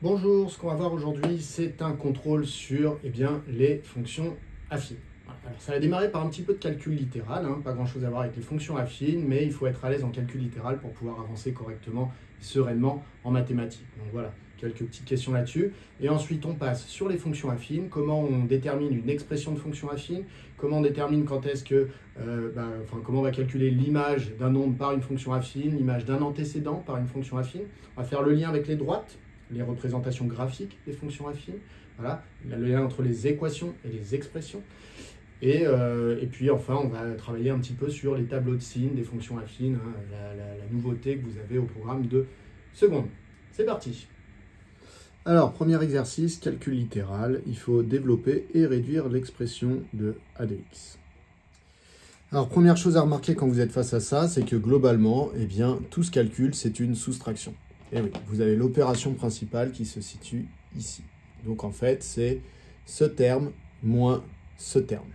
Bonjour, ce qu'on va voir aujourd'hui, c'est un contrôle sur les fonctions affines. Voilà. Alors, ça va démarrer par un petit peu de calcul littéral, pas grand-chose à voir avec les fonctions affines, mais il faut être à l'aise en calcul littéral pour pouvoir avancer correctement, sereinement en mathématiques. Donc voilà, quelques petites questions là-dessus. Et ensuite, on passe sur les fonctions affines, comment on détermine une expression de fonction affine, comment on détermine quand est-ce que, comment on va calculer l'image d'un nombre par une fonction affine, l'image d'un antécédent par une fonction affine. On va faire le lien avec les droites, les représentations graphiques des fonctions affines, voilà, le lien entre les équations et les expressions. Et puis enfin, on va travailler un petit peu sur les tableaux de signes des fonctions affines, la nouveauté que vous avez au programme de seconde. C'est parti. Alors, premier exercice, calcul littéral. Il faut développer et réduire l'expression de a de x. Alors, première chose à remarquer quand vous êtes face à ça, c'est que globalement, tout ce calcul, c'est une soustraction. Et oui, vous avez l'opération principale qui se situe ici. Donc en fait, c'est ce terme moins ce terme.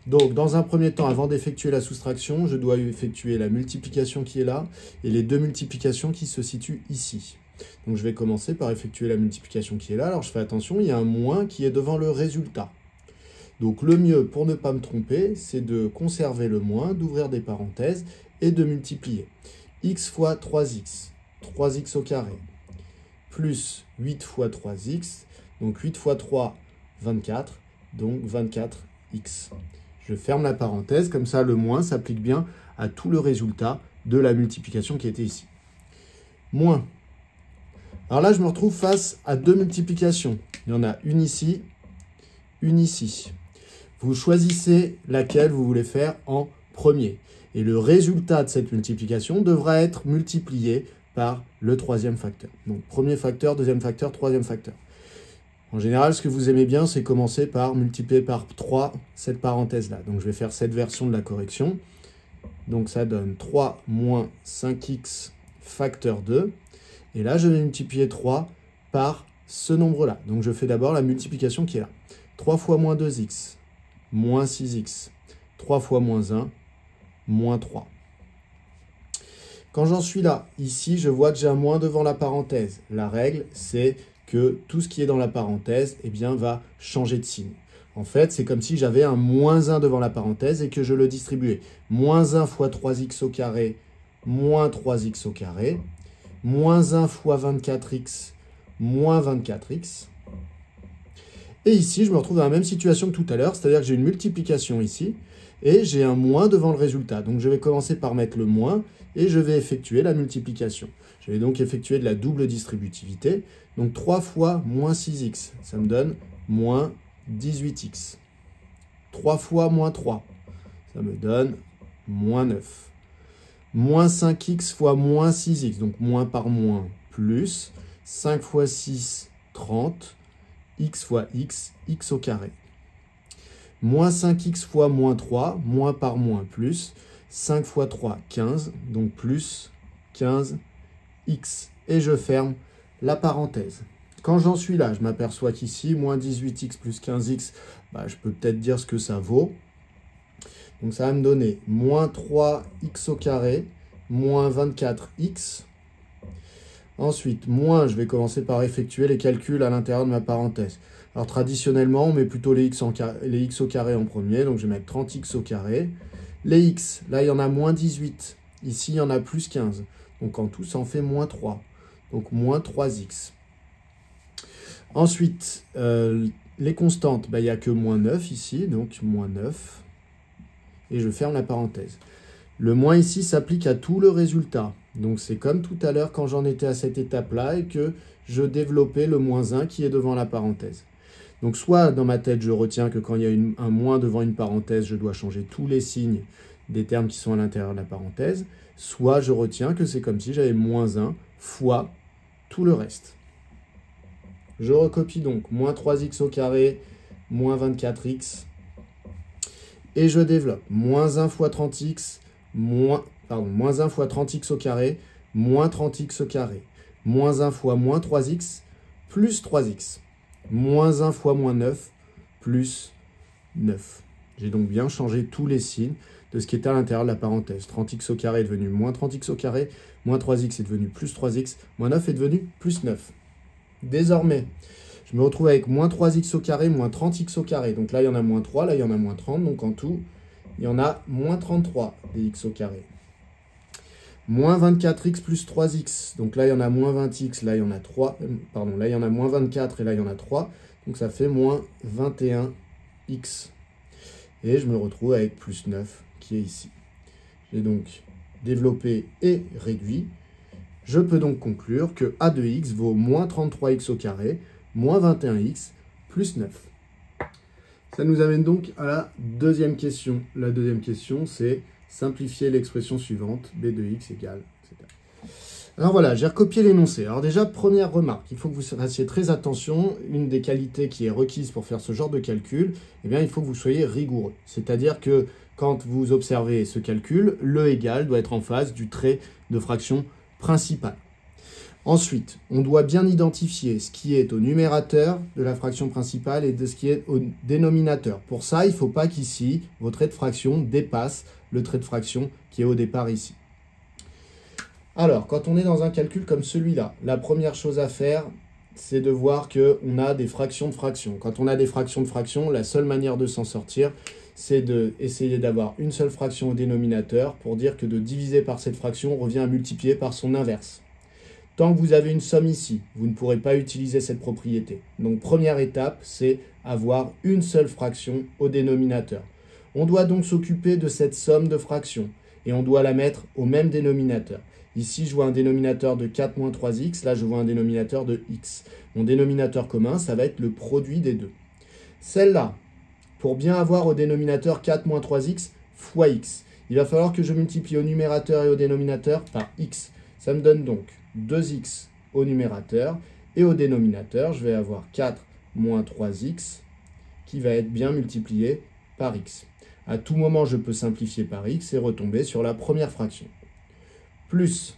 Donc dans un premier temps, avant d'effectuer la soustraction, je dois effectuer la multiplication qui est là et les deux multiplications qui se situent ici. Donc je vais commencer par effectuer la multiplication qui est là. Alors je fais attention, il y a un moins qui est devant le résultat. Donc le mieux pour ne pas me tromper, c'est de conserver le moins, d'ouvrir des parenthèses et de multiplier. X fois 3x. 3x au carré, plus 8 fois 3x, donc 8 fois 3, 24, donc 24x. Je ferme la parenthèse, comme ça le moins s'applique bien à tout le résultat de la multiplication qui était ici. Moins. Alors là, je me retrouve face à deux multiplications. Il y en a une ici, une ici. Vous choisissez laquelle vous voulez faire en premier. Et le résultat de cette multiplication devra être multiplié par le troisième facteur. Donc, premier facteur, deuxième facteur, troisième facteur. En général, ce que vous aimez bien, c'est commencer par multiplier par 3 cette parenthèse-là. Donc, je vais faire cette version de la correction. Donc, ça donne 3 moins 5x facteur 2. Et là, je vais multiplier 3 par ce nombre-là. Donc, je fais d'abord la multiplication qui est là. 3 fois moins 2x, moins 6x. 3 fois moins 1, moins 3. Quand j'en suis là, ici, je vois que j'ai un moins devant la parenthèse. La règle, c'est que tout ce qui est dans la parenthèse va changer de signe. En fait, c'est comme si j'avais un moins 1 devant la parenthèse et que je le distribuais. Moins 1 fois 3x au carré, moins 3x au carré. Moins 1 fois 24x, moins 24x. Et ici, je me retrouve dans la même situation que tout à l'heure, c'est-à-dire que j'ai une multiplication ici, et j'ai un moins devant le résultat. Donc je vais commencer par mettre le moins, et je vais effectuer la multiplication. Je vais donc effectuer de la double distributivité. Donc 3 fois moins 6x, ça me donne moins 18x. 3 fois moins 3, ça me donne moins 9. Moins 5x fois moins 6x, donc moins par moins, plus 5 fois 6, 30, x fois x, x au carré. Moins 5x fois moins 3, moins par moins, plus 5 fois 3, 15, donc plus 15x. Et je ferme la parenthèse. Quand j'en suis là, je m'aperçois qu'ici, moins 18x plus 15x, je peux peut-être dire ce que ça vaut. Donc ça va me donner moins 3x au carré, moins 24x. Ensuite, moins, je vais commencer par effectuer les calculs à l'intérieur de ma parenthèse. Alors traditionnellement, on met plutôt les x au carré en premier, donc je vais mettre 30x au carré. Les x, là il y en a moins 18, ici il y en a plus 15, donc en tout ça en fait moins 3, donc moins 3x. Ensuite, les constantes, il n'y a que moins 9 ici, donc moins 9, et je ferme la parenthèse. Le moins ici s'applique à tout le résultat. Donc c'est comme tout à l'heure quand j'en étais à cette étape-là et que je développais le moins 1 qui est devant la parenthèse. Donc soit dans ma tête, je retiens que quand il y a un moins devant une parenthèse, je dois changer tous les signes des termes qui sont à l'intérieur de la parenthèse, soit je retiens que c'est comme si j'avais moins 1 fois tout le reste. Je recopie donc moins 3x au carré, moins 24x, et je développe moins 1 fois 30x, moins 1 fois 30x au carré, moins 30x au carré, moins 1 fois moins 3x, plus 3x, moins 1 fois moins 9, plus 9. J'ai donc bien changé tous les signes de ce qui était à l'intérieur de la parenthèse. 30x au carré est devenu moins 30x au carré, moins 3x est devenu plus 3x, moins 9 est devenu plus 9. Désormais, je me retrouve avec moins 3x au carré, moins 30x au carré. Donc là, il y en a moins 3, là, il y en a moins 30. Donc en tout, il y en a moins 33 des x au carré. Moins 24x plus 3x. Donc là, il y en a moins 20x, là, il y en a 3. Pardon, là, il y en a moins 24 et là, il y en a 3. Donc ça fait moins 21x. Et je me retrouve avec plus 9 qui est ici. J'ai donc développé et réduit. Je peux donc conclure que a de x vaut moins 33x au carré, moins 21x, plus 9. Ça nous amène donc à la deuxième question. La deuxième question, c'est simplifier l'expression suivante, b de x égale, etc. Alors voilà, j'ai recopié l'énoncé. Alors déjà, première remarque, il faut que vous fassiez très attention. Une des qualités qui est requise pour faire ce genre de calcul, eh bien, il faut que vous soyez rigoureux. C'est-à-dire que quand vous observez ce calcul, le égal doit être en face du trait de fraction principale. Ensuite, on doit bien identifier ce qui est au numérateur de la fraction principale et de ce qui est au dénominateur. Pour ça, il ne faut pas qu'ici, vos traits de fraction dépassent le trait de fraction qui est au départ ici. Alors, quand on est dans un calcul comme celui-là, la première chose à faire, c'est de voir qu'on a des fractions de fractions. Quand on a des fractions de fractions, la seule manière de s'en sortir, c'est d'essayer d'avoir une seule fraction au dénominateur pour dire que de diviser par cette fraction revient à multiplier par son inverse. Tant que vous avez une somme ici, vous ne pourrez pas utiliser cette propriété. Donc, première étape, c'est avoir une seule fraction au dénominateur. On doit donc s'occuper de cette somme de fractions et on doit la mettre au même dénominateur. Ici, je vois un dénominateur de 4 moins 3x. Là, je vois un dénominateur de x. Mon dénominateur commun, ça va être le produit des deux. Celle-là, pour bien avoir au dénominateur 4 moins 3x fois x, il va falloir que je multiplie au numérateur et au dénominateur par x. Ça me donne donc 2x au numérateur. Et au dénominateur, je vais avoir 4 moins 3x qui va être bien multiplié par x. À tout moment, je peux simplifier par x et retomber sur la première fraction. Plus,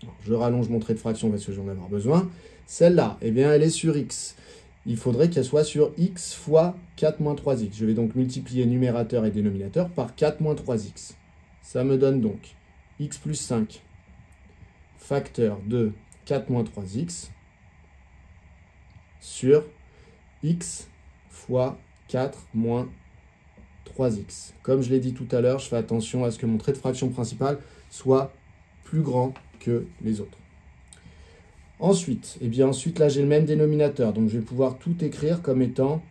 alors je rallonge mon trait de fraction parce que j'en ai besoin, celle-là, eh bien, elle est sur x. Il faudrait qu'elle soit sur x fois 4 moins 3x. Je vais donc multiplier numérateur et dénominateur par 4 moins 3x. Ça me donne donc x plus 5 facteur de 4 moins 3x sur x fois 4 moins 3x. Comme je l'ai dit tout à l'heure, je fais attention à ce que mon trait de fraction principal soit plus grand que les autres. Ensuite, là j'ai le même dénominateur, donc je vais pouvoir tout écrire comme étant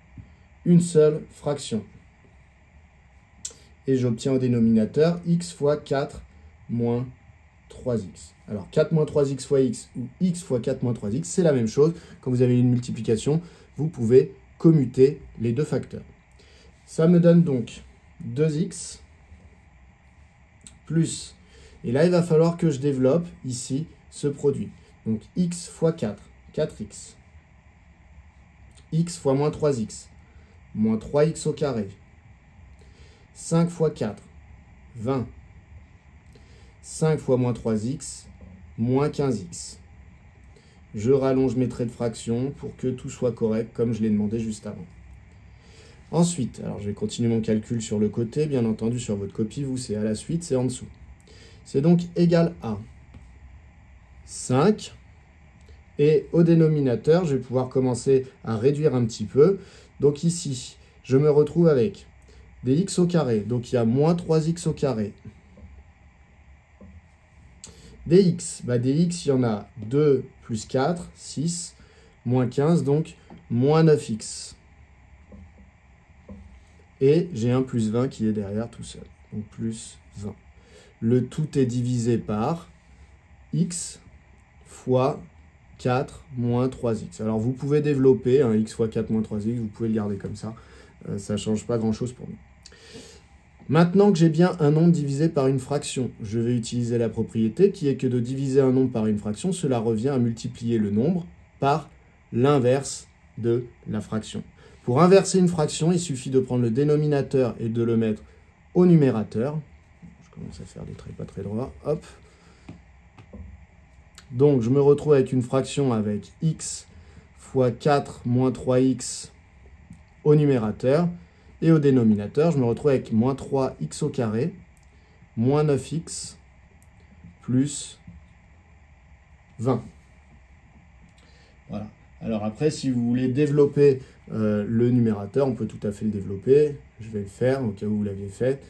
une seule fraction. Et j'obtiens au dénominateur x fois 4 moins 3x. Alors 4 moins 3x fois x ou x fois 4 moins 3x, c'est la même chose. Quand vous avez une multiplication, vous pouvez commuter les deux facteurs. Ça me donne donc 2x plus, et là il va falloir que je développe ici ce produit. Donc x fois 4, 4x. X fois moins 3x, moins 3x au carré. 5 fois 4, 20. 5 fois moins 3x, moins 15x. Je rallonge mes traits de fraction pour que tout soit correct comme je l'ai demandé juste avant. Ensuite, alors je vais continuer mon calcul sur le côté, bien entendu sur votre copie, vous c'est à la suite, c'est en dessous. C'est donc égal à 5, et au dénominateur, je vais pouvoir commencer à réduire un petit peu. Donc ici, je me retrouve avec des x au carré, donc il y a moins 3x au carré. Des x, il y en a 2 plus 4, 6, moins 15, donc moins 9x. Et j'ai un plus 20 qui est derrière tout seul, donc plus 20. Le tout est divisé par x fois 4 moins 3x. Alors vous pouvez développer un x fois 4 moins 3x, vous pouvez le garder comme ça, ça ne change pas grand-chose pour nous. Maintenant que j'ai bien un nombre divisé par une fraction, je vais utiliser la propriété qui est que de diviser un nombre par une fraction, cela revient à multiplier le nombre par l'inverse de la fraction. Pour inverser une fraction, il suffit de prendre le dénominateur et de le mettre au numérateur. Je commence à faire des traits pas très droits. Hop. Donc, je me retrouve avec une fraction avec x fois 4 moins 3x au numérateur. Et au dénominateur, je me retrouve avec moins 3x au carré, moins 9x, plus 20. Voilà. Alors après, si vous voulez développer le numérateur, on peut tout à fait le développer. Je vais le faire au cas où vous l'aviez fait.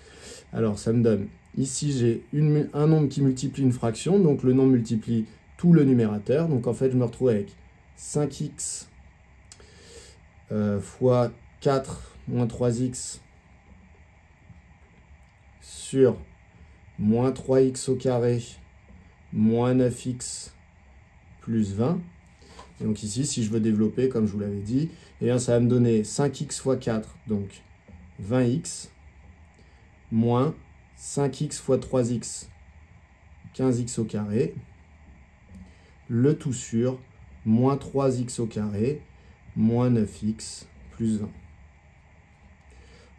Alors ça me donne, ici j'ai un nombre qui multiplie une fraction, donc le nombre multiplie tout le numérateur. Donc en fait, je me retrouve avec 5x fois 4 moins 3x sur moins 3x au carré moins 9x plus 20. Et donc ici, si je veux développer, comme je vous l'avais dit, eh bien, ça va me donner 5x fois 4, donc 20x, moins 5x fois 3x, 15x au carré, le tout sur moins 3x au carré, moins 9x plus 20.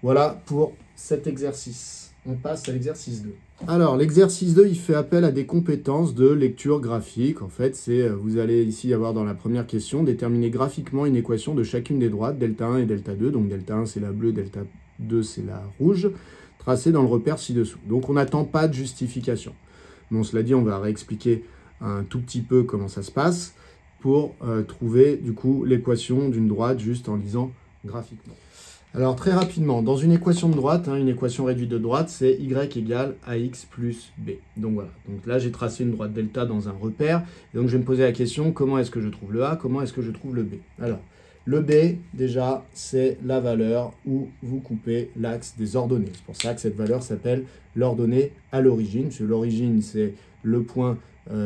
Voilà pour cet exercice. On passe à l'exercice 2. Alors, l'exercice 2, il fait appel à des compétences de lecture graphique. En fait, vous allez ici avoir dans la première question, déterminer graphiquement une équation de chacune des droites, delta 1 et delta 2. Donc, delta 1, c'est la bleue, delta 2, c'est la rouge, tracée dans le repère ci-dessous. Donc, on n'attend pas de justification. Bon, cela dit, on va réexpliquer un tout petit peu comment ça se passe pour trouver, du coup, l'équation d'une droite juste en lisant graphiquement. Alors très rapidement, dans une équation de droite, une équation réduite de droite, c'est y égale ax plus b. Donc voilà, donc là j'ai tracé une droite delta dans un repère, et donc je vais me poser la question, comment est-ce que je trouve le a, comment est-ce que je trouve le b? Alors, le b, déjà, c'est la valeur où vous coupez l'axe des ordonnées. C'est pour ça que cette valeur s'appelle l'ordonnée à l'origine, parce que l'origine c'est le point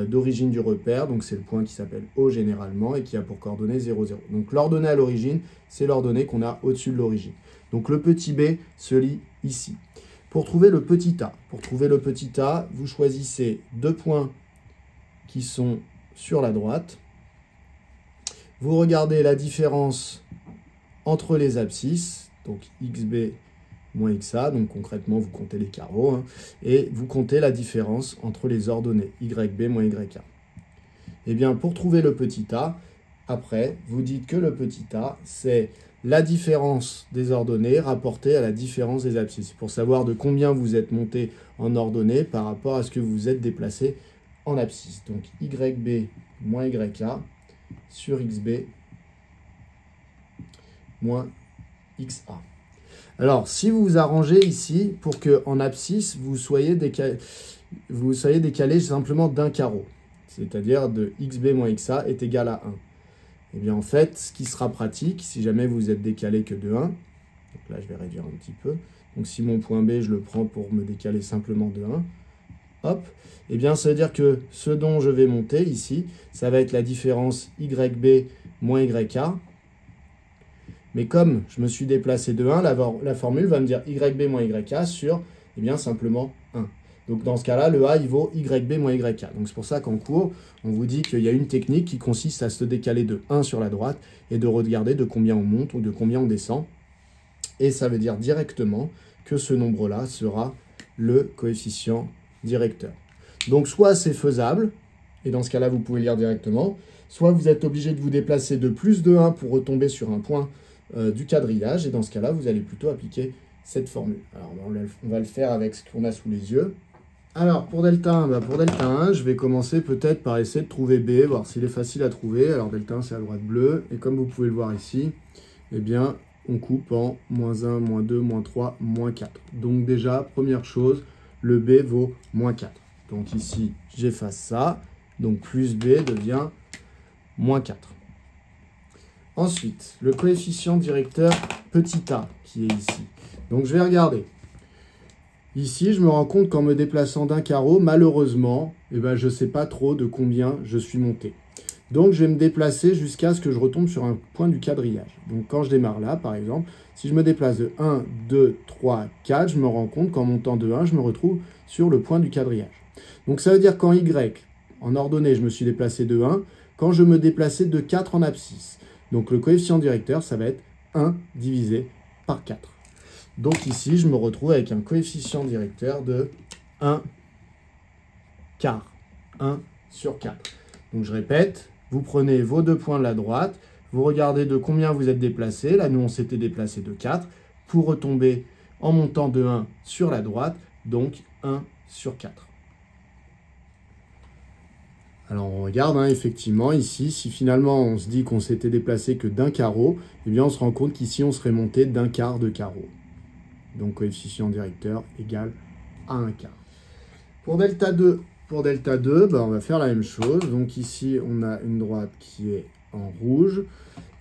d'origine du repère, donc c'est le point qui s'appelle O généralement et qui a pour coordonnées 0, 0. Donc l'ordonnée à l'origine, c'est l'ordonnée qu'on a au-dessus de l'origine. Donc le petit b se lit ici. Pour trouver le petit a, vous choisissez deux points qui sont sur la droite. Vous regardez la différence entre les abscisses, donc xb moins xa, donc concrètement vous comptez les carreaux, et vous comptez la différence entre les ordonnées yb moins yk. Et bien pour trouver le petit a, après vous dites que le petit a c'est la différence des ordonnées rapportée à la différence des abscisses, pour savoir de combien vous êtes monté en ordonnée par rapport à ce que vous êtes déplacé en abscisse. Donc yb moins yk sur xb moins xa. Alors, si vous vous arrangez ici pour qu'en abscisse, vous soyez décalé simplement d'un carreau, c'est-à-dire de xb moins xa est égal à 1. Et bien en fait, ce qui sera pratique, si jamais vous êtes décalé que de 1, donc là je vais réduire un petit peu, donc si mon point B, je le prends pour me décaler simplement de 1, hop, et bien ça veut dire que ce dont je vais monter ici, ça va être la différence yb moins yk. Mais comme je me suis déplacé de 1, la formule va me dire yb moins yk sur, eh bien, simplement 1. Donc dans ce cas-là, le a, il vaut yb moins yk. Donc c'est pour ça qu'en cours, on vous dit qu'il y a une technique qui consiste à se décaler de 1 sur la droite et de regarder de combien on monte ou de combien on descend. Et ça veut dire directement que ce nombre-là sera le coefficient directeur. Donc soit c'est faisable, et dans ce cas-là, vous pouvez lire directement, soit vous êtes obligé de vous déplacer de plus de 1 pour retomber sur un point du quadrillage, et dans ce cas-là, vous allez plutôt appliquer cette formule. Alors, on va le faire avec ce qu'on a sous les yeux. Alors, pour delta 1, je vais commencer peut-être par essayer de trouver B, voir s'il est facile à trouver. Alors, delta 1, c'est la droite bleue, et comme vous pouvez le voir ici, eh bien, on coupe en moins 1, moins 2, moins 3, moins 4. Donc déjà, première chose, le B vaut moins 4. Donc ici, j'efface ça, donc plus B devient moins 4. Ensuite, le coefficient directeur petit a qui est ici. Donc je vais regarder. Ici, je me rends compte qu'en me déplaçant d'un carreau, malheureusement, je ne sais pas trop de combien je suis monté. Donc je vais me déplacer jusqu'à ce que je retombe sur un point du quadrillage. Donc quand je démarre là, par exemple, si je me déplace de 1, 2, 3, 4, je me rends compte qu'en montant de 1, je me retrouve sur le point du quadrillage. Donc ça veut dire qu'en Y, en ordonnée, je me suis déplacé de 1, quand je me déplaçais de 4 en abscisse. Donc le coefficient directeur, ça va être 1 divisé par 4. Donc ici, je me retrouve avec un coefficient directeur de 1 quart, 1 sur 4. Donc je répète, vous prenez vos deux points de la droite, vous regardez de combien vous êtes déplacé. Là, nous, on s'était déplacé de 4 pour retomber en montant de 1 sur la droite, donc 1 sur 4. Alors on regarde, hein, effectivement, ici, si finalement on se dit qu'on s'était déplacé que d'un carreau, eh bien on se rend compte qu'ici on serait monté d'un quart de carreau. Donc coefficient directeur égal à un quart. Pour delta 2, bah, on va faire la même chose. Donc ici on a une droite qui est en rouge.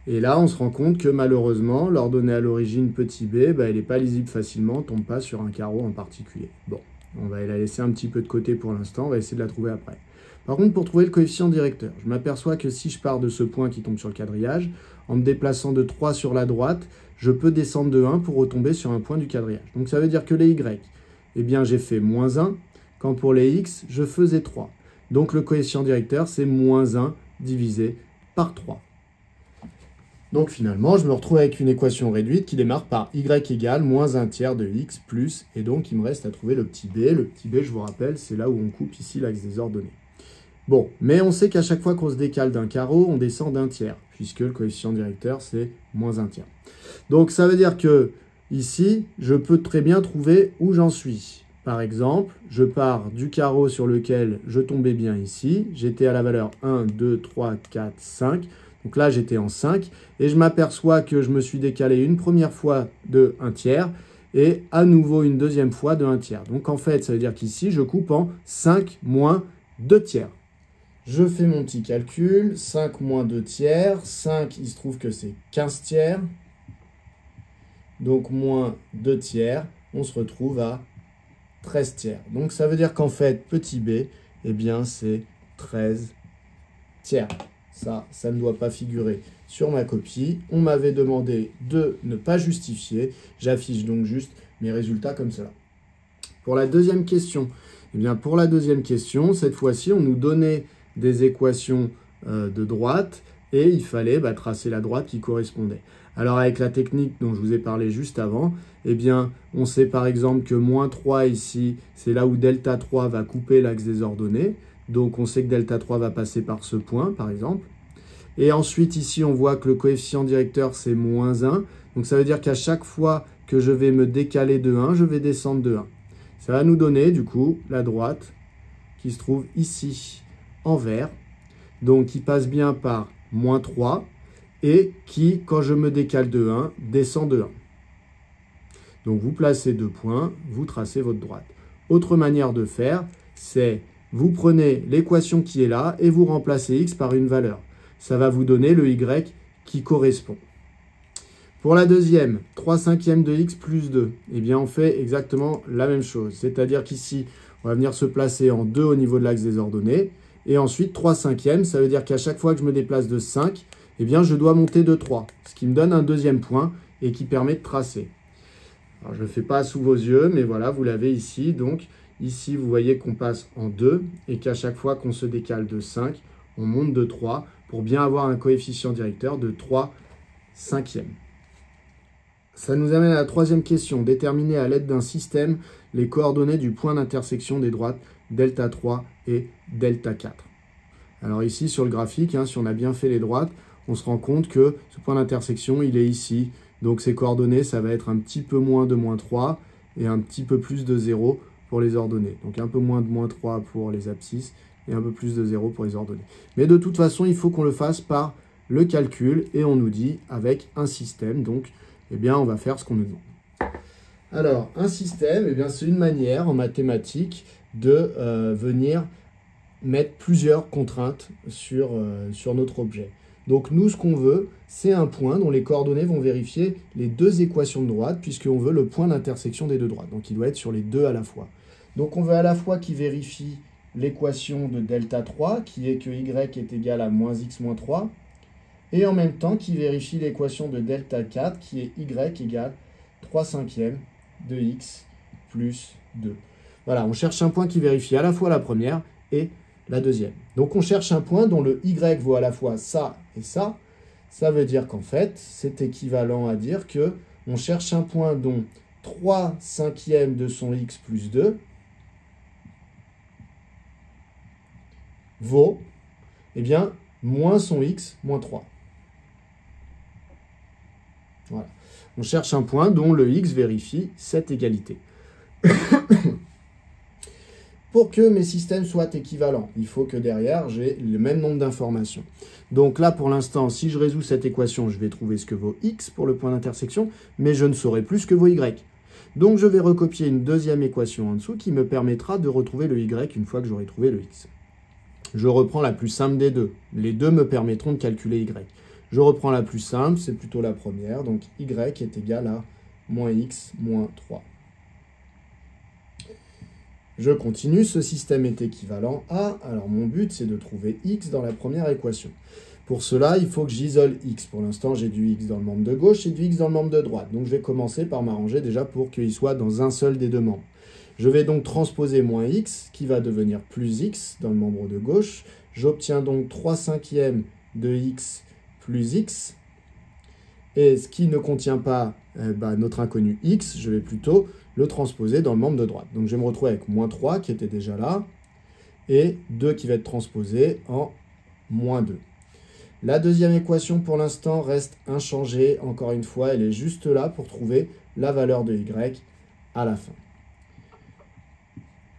Et là on se rend compte que malheureusement, l'ordonnée à l'origine petit b, bah, elle n'est pas lisible facilement, on ne tombe pas sur un carreau en particulier. Bon, on va la laisser un petit peu de côté pour l'instant, on va essayer de la trouver après. Par contre, pour trouver le coefficient directeur, je m'aperçois que si je pars de ce point qui tombe sur le quadrillage, en me déplaçant de 3 sur la droite, je peux descendre de 1 pour retomber sur un point du quadrillage. Donc ça veut dire que les y, eh bien j'ai fait moins 1, quand pour les x, je faisais 3. Donc le coefficient directeur, c'est moins 1 divisé par 3. Donc finalement, je me retrouve avec une équation réduite qui démarre par y égale moins 1 tiers de x plus, et donc il me reste à trouver le petit b. Le petit b, je vous rappelle, c'est là où on coupe ici l'axe des ordonnées. Bon, mais on sait qu'à chaque fois qu'on se décale d'un carreau, on descend d'un tiers, puisque le coefficient directeur, c'est moins 1 tiers. Donc ça veut dire que ici, je peux très bien trouver où j'en suis. Par exemple, je pars du carreau sur lequel je tombais bien ici. J'étais à la valeur 1, 2, 3, 4, 5. Donc là, j'étais en 5. Et je m'aperçois que je me suis décalé une première fois de 1 tiers et à nouveau une deuxième fois de 1 tiers. Donc en fait, ça veut dire qu'ici, je coupe en 5 moins 2 tiers. Je fais mon petit calcul, 5 moins 2 tiers, 5, il se trouve que c'est 15 tiers, donc moins 2 tiers, on se retrouve à 13 tiers. Donc ça veut dire qu'en fait, petit b, eh bien c'est 13 tiers. Ça ne doit pas figurer sur ma copie. On m'avait demandé de ne pas justifier, j'affiche donc juste mes résultats comme cela. Pour la deuxième question, eh bien pour la deuxième question, cette fois-ci, on nous donnait des équations de droite et il fallait tracer la droite qui correspondait. Alors avec la technique dont je vous ai parlé juste avant, eh bien on sait par exemple que moins 3 ici, c'est là où delta 3 va couper l'axe des ordonnées. Donc on sait que delta 3 va passer par ce point par exemple. Et ensuite ici on voit que le coefficient directeur c'est moins 1. Donc ça veut dire qu'à chaque fois que je vais me décaler de 1, je vais descendre de 1. Ça va nous donner du coup la droite qui se trouve ici en vert, donc qui passe bien par moins 3 et qui, quand je me décale de 1, descend de 1. Donc vous placez 2 points, vous tracez votre droite. Autre manière de faire, c'est vous prenez l'équation qui est là et vous remplacez x par une valeur. Ça va vous donner le y qui correspond. Pour la deuxième, 3/5 de x plus 2, eh bien on fait exactement la même chose. C'est-à-dire qu'ici, on va venir se placer en 2 au niveau de l'axe des ordonnées. Et ensuite, 3/5, ça veut dire qu'à chaque fois que je me déplace de 5, eh bien, je dois monter de 3. Ce qui me donne un deuxième point et qui permet de tracer. Alors, je ne le fais pas sous vos yeux, mais voilà, vous l'avez ici. Donc, ici, vous voyez qu'on passe en 2 et qu'à chaque fois qu'on se décale de 5, on monte de 3 pour bien avoir un coefficient directeur de 3/5. Ça nous amène à la troisième question. Déterminer à l'aide d'un système les coordonnées du point d'intersection des droites delta 3 et delta 4. Alors ici, sur le graphique, si on a bien fait les droites, on se rend compte que ce point d'intersection, il est ici. Donc ces coordonnées, ça va être un petit peu moins de moins 3 et un petit peu plus de 0 pour les ordonnées. Donc un peu moins de moins 3 pour les abscisses et un peu plus de 0 pour les ordonnées. Mais de toute façon, il faut qu'on le fasse par le calcul et on nous dit avec un système. Donc, eh bien, on va faire ce qu'on nous demande. Alors, un système, eh bien, c'est une manière en mathématiques de venir mettre plusieurs contraintes sur notre objet. Donc nous, ce qu'on veut, c'est un point dont les coordonnées vont vérifier les deux équations de droite, puisqu'on veut le point d'intersection des deux droites. Donc il doit être sur les deux à la fois. Donc on veut à la fois qu'il vérifie l'équation de delta 3, qui est que y est égal à moins x moins 3, et en même temps qu'il vérifie l'équation de delta 4, qui est y égale 3/5 de x plus 2. Voilà, on cherche un point qui vérifie à la fois la première et la deuxième. Donc on cherche un point dont le y vaut à la fois ça et ça. Ça veut dire qu'en fait, c'est équivalent à dire que on cherche un point dont 3/5 de son x plus 2 vaut, eh bien, moins son x moins 3. Voilà. On cherche un point dont le x vérifie cette égalité. Pour que mes systèmes soient équivalents, il faut que derrière, j'ai le même nombre d'informations. Donc là, pour l'instant, si je résous cette équation, je vais trouver ce que vaut x pour le point d'intersection, mais je ne saurai plus ce que vaut y. Donc je vais recopier une deuxième équation en dessous qui me permettra de retrouver le y une fois que j'aurai trouvé le x. Je reprends la plus simple des deux. Les deux me permettront de calculer y. Je reprends la plus simple, c'est plutôt la première, donc y est égal à moins x moins 3. Je continue, ce système est équivalent à, alors mon but c'est de trouver x dans la première équation. Pour cela, il faut que j'isole x. Pour l'instant, j'ai du x dans le membre de gauche et du x dans le membre de droite. Donc je vais commencer par m'arranger déjà pour qu'il soit dans un seul des deux membres. Je vais donc transposer moins x, qui va devenir plus x dans le membre de gauche. J'obtiens donc 3/5 de x plus x. Et ce qui ne contient pas notre inconnu x, je vais plutôt le transposer dans le membre de droite. Donc je vais me retrouver avec moins 3 qui était déjà là, et 2 qui va être transposé en moins 2. La deuxième équation pour l'instant reste inchangée. Encore une fois, elle est juste là pour trouver la valeur de y à la fin.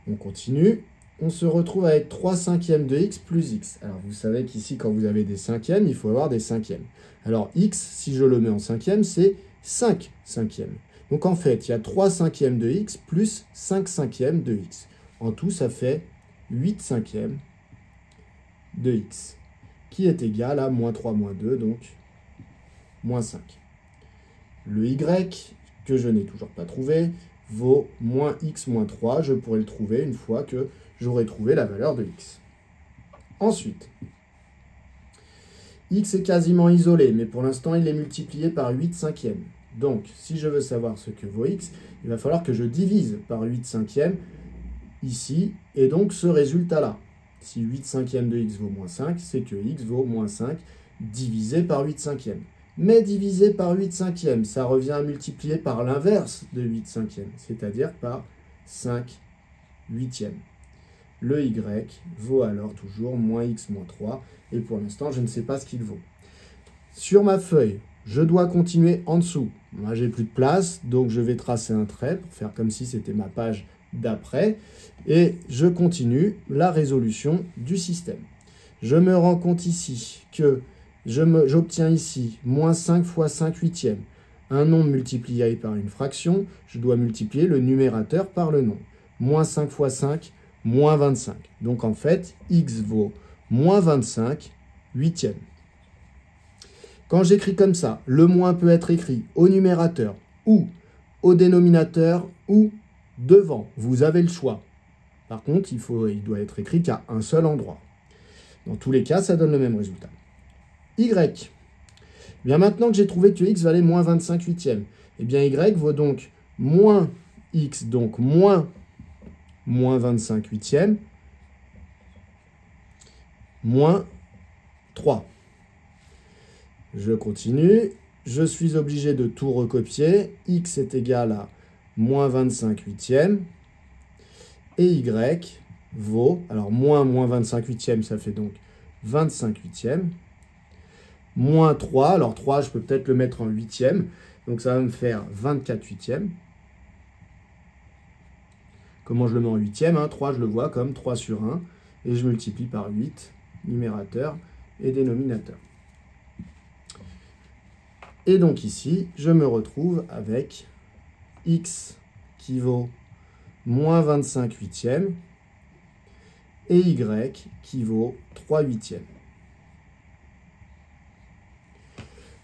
On continue. On se retrouve avec 3/5 de x plus x. Alors vous savez qu'ici, quand vous avez des cinquièmes, il faut avoir des cinquièmes. Alors x, si je le mets en cinquième, c'est 5/5. Donc en fait, il y a 3/5 de x plus 5/5 de x. En tout, ça fait 8/5 de x, qui est égal à moins 3 moins 2, donc moins 5. Le y, que je n'ai toujours pas trouvé, vaut moins x moins 3. Je pourrai le trouver une fois que j'aurai trouvé la valeur de x. Ensuite, x est quasiment isolé, mais pour l'instant, il est multiplié par 8/5. Donc, si je veux savoir ce que vaut x, il va falloir que je divise par 8/5 ici, et donc ce résultat-là. Si 8/5 de x vaut moins 5, c'est que x vaut moins 5 divisé par 8/5. Mais divisé par 8/5, ça revient à multiplier par l'inverse de 8/5, c'est-à-dire par 5/8. Le y vaut alors toujours moins x moins 3, et pour l'instant, je ne sais pas ce qu'il vaut. Sur ma feuille, je dois continuer en dessous. Moi, j'ai plus de place, donc je vais tracer un trait pour faire comme si c'était ma page d'après. Et je continue la résolution du système. Je me rends compte ici que j'obtiens ici moins 5 fois 5/8. Un nombre multiplié par une fraction, je dois multiplier le numérateur par le nombre. Moins 5 fois 5, moins 25. Donc en fait, x vaut moins 25/8. Quand j'écris comme ça, le moins peut être écrit au numérateur ou au dénominateur ou devant. Vous avez le choix. Par contre, il doit être écrit qu'à un seul endroit. Dans tous les cas, ça donne le même résultat. Y. Bien maintenant que j'ai trouvé que x valait moins 25/8, eh bien y vaut donc moins x, donc moins 25/8, moins 3. Je continue, je suis obligé de tout recopier. X est égal à moins 25/8, et y vaut, alors moins 25/8, ça fait donc 25/8, moins 3, alors 3, je peux peut-être le mettre en 8e, donc ça va me faire 24/8. Comment je le mets en 8e 3, je le vois comme 3 sur 1, et je multiplie par 8, numérateur et dénominateur. Et donc ici, je me retrouve avec x qui vaut moins 25/8 et y qui vaut 3/8.